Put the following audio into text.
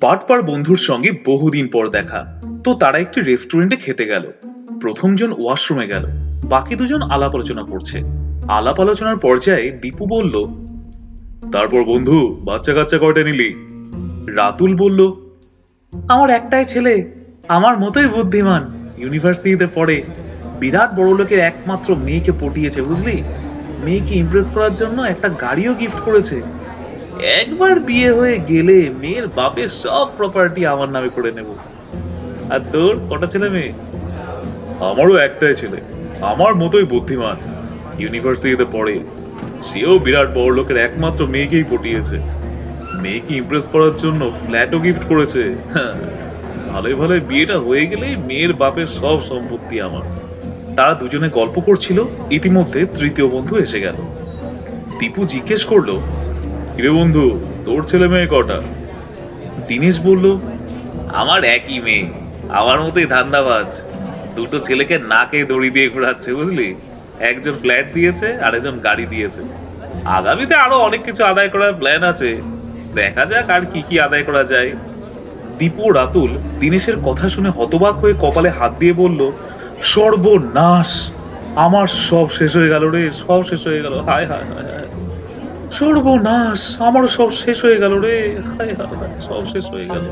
বাটপার বন্ধুর সঙ্গে বহুদিন পর দেখা। তো তারা একটি রেস্টুরেন্টে খেতে গেল। প্রথম জন ওয়াশরুমে গেল, বাকি দুজন আলাপ আলোচনা করছে। আলাপ আলোচনার পর্যায়ে দীপু বলল, তারপর বন্ধু, বাচ্চা কাচ্চা কয়টা নিলি? রাতুল বলল, আমার একটাই ছেলে, আমার মতোই বুদ্ধিমান, ইউনিভার্সিটিতে পড়ে, বিরাট বড় লোকের একমাত্র মেয়েকে পটিয়েছে বুঝলি। মেয়েকে ইমপ্রেস করার জন্য একটা গাড়িও গিফট করেছে। একবার বিয়ে হয়ে গেলে মেয়ের বাপের সব প্রপার্টি আমার নামে করে নেব। আর তোর কটা ছেলে মেয়ে? আমারও একটাই ছেলে, আমার মতোই বুদ্ধিমান, ইউনিভার্সিটিতে পড়ে, সেও বিরাট বড় লোকের একমাত্র মেয়েকেই পটিয়েছে। মেয়েকে ইমপ্রেস করার জন্য ফ্ল্যাটও গিফট করেছে। ভালোই ভালোই বিয়েটা হয়ে গেলেই মেয়ের বাপের সব সম্পত্তি আমার। তারা দুজনে গল্প করছিল, ইতিমধ্যে তৃতীয় বন্ধু এসে গেল। দীপু জিজ্ঞেস করলো, কিরে বন্ধু, তোর ছেলে মেয়ে কটা? দীনেশ বলল, আমার একই মেয়ে, আমার মতোই ধান্দাবাজ, দুটো ছেলেকে নাকে দড়ি দিয়ে ঘোরাচ্ছে বুঝলি। একজন ফ্ল্যাট দিয়েছে আর একজন গাড়ি দিয়েছে। আগামীতে আরো অনেক কিছু আদায় করার প্ল্যান আছে, দেখা যাক আর কি কি আদায় করা যায়। দীপু ও রাতুল দীনেশের কথা শুনে হতবাক হয়ে কপালে হাত দিয়ে বলল, সর্বনাশ, আমার সব শেষ হয়ে গেল রে, সব শেষ হয়ে গেল, হায় হায় হায় হায়, সর্বনাশ, আমারও সব শেষ হয়ে গেল রে, হায় হায় হায়, সব শেষ হয়ে গেল।